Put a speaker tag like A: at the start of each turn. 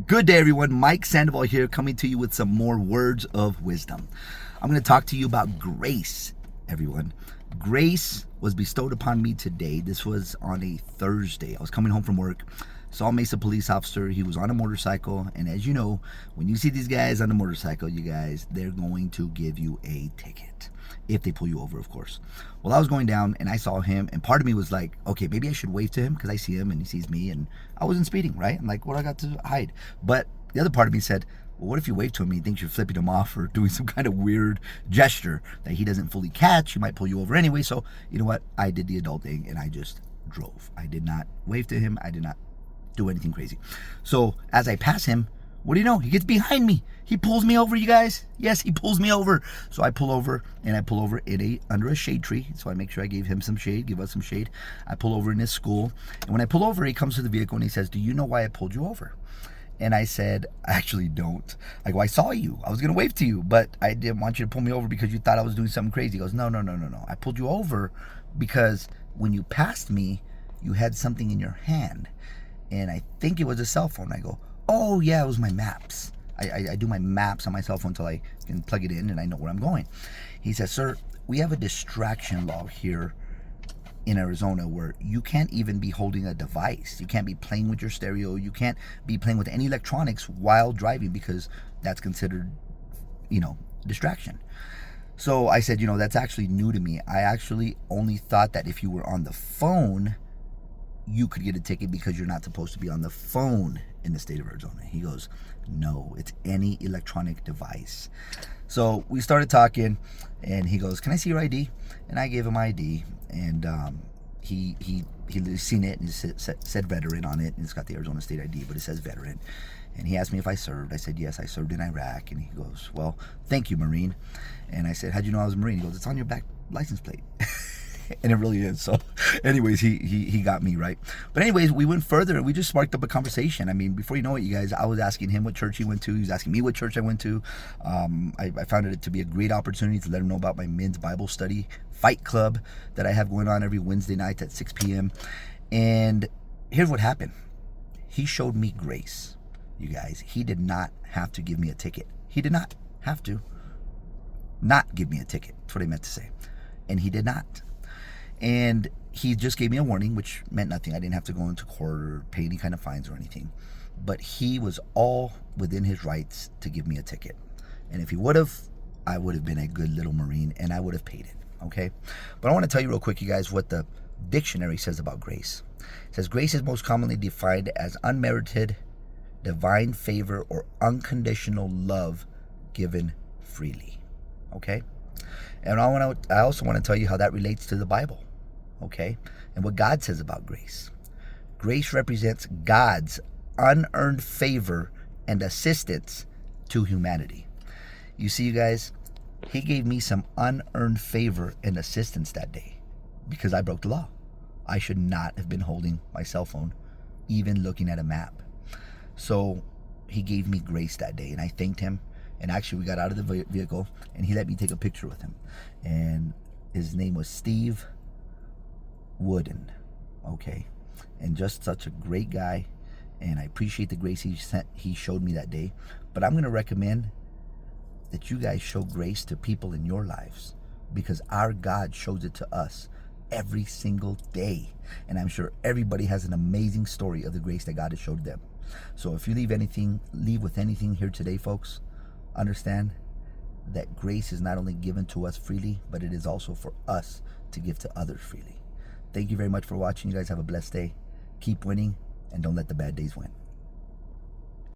A: Good day, everyone. Mike Sandoval here, coming to you with some more words of wisdom. I'm going to talk to you about grace, everyone. Grace was bestowed upon me today. This was on a Thursday. I was coming home from work, saw a Mesa police officer. He was on a motorcycle, and as you know, when you see these guys on a motorcycle, you guys, they're going to give you a ticket. If they pull you over, of course. Well, I was going down and I saw him, and part of me was like, okay, maybe I should wave to him because I see him and he sees me, and I wasn't speeding, right? I'm like, what do I got to hide? But the other part of me said, well, what if you wave to him and he thinks you're flipping him off or doing some kind of weird gesture that he doesn't fully catch? He might pull you over anyway. So, you know what? I did the adult thing and I just drove. I did not wave to him. I did not do anything crazy. So as I pass him, what do you know? He gets behind me. He pulls me over, you guys. Yes, he pulls me over. So I pull over, and I pull over under a shade tree. So I make sure I gave him some shade, give us some shade. I pull over in his school. And when I pull over, he comes to the vehicle and he says, do you know why I pulled you over? And I said, I actually don't. I go, I saw you. I was going to wave to you, but I didn't want you to pull me over because you thought I was doing something crazy. He goes, no. I pulled you over because when you passed me, you had something in your hand. And I think it was a cell phone. I go, oh yeah, it was my maps. I do my maps on my cell phone until I can plug it in and I know where I'm going. He says, sir, we have a distraction law here in Arizona where you can't even be holding a device. You can't be playing with your stereo. You can't be playing with any electronics while driving because that's considered, distraction. So I said, that's actually new to me. I actually only thought that if you were on the phone, you could get a ticket because you're not supposed to be on the phone in the state of Arizona. He goes, no, it's any electronic device. So we started talking, and he goes, can I see your ID? And I gave him my ID, and he seen it, and it said veteran on it, and it's got the Arizona state ID, but it says veteran. And he asked me if I served. I said, yes, I served in Iraq. And he goes, well, thank you, Marine. And I said, how'd you know I was a Marine? He goes, it's on your back license plate. And it really is. So anyways, he got me, right? But anyways, we went further and we just sparked up a conversation. I mean, before you know it, you guys, I was asking him what church he went to. He was asking me what church I went to. I found it to be a great opportunity to let him know about my men's Bible study fight club that I have going on every Wednesday night at 6 p.m. And here's what happened. He showed me grace, you guys. He did not have to give me a ticket. He did not have to not give me a ticket. That's what I meant to say. And he did not. And he just gave me a warning, which meant nothing. I didn't have to go into court or pay any kind of fines or anything. But he was all within his rights to give me a ticket. And if he would have, I would have been a good little Marine and I would have paid it. Okay? But I want to tell you real quick, you guys, what the dictionary says about grace. It says grace is most commonly defined as unmerited divine favor or unconditional love given freely. Okay? And I also want to tell you how that relates to the Bible. Okay? And what God says about grace. Grace represents God's unearned favor and assistance to humanity. You see, you guys, he gave me some unearned favor and assistance that day because I broke the law. I should not have been holding my cell phone, even looking at a map. So he gave me grace that day, and I thanked him. And actually, we got out of the vehicle, and he let me take a picture with him. And his name was Steve Wooden, okay? And just such a great guy, and I appreciate the grace he showed me that day. But I'm going to recommend that you guys show grace to people in your lives because our God shows it to us every single day. And I'm sure everybody has an amazing story of the grace that God has showed them. So if you leave with anything here today, folks, understand that grace is not only given to us freely, but it is also for us to give to others freely. Thank you very much for watching. You guys have a blessed day. Keep winning, and don't let the bad days win.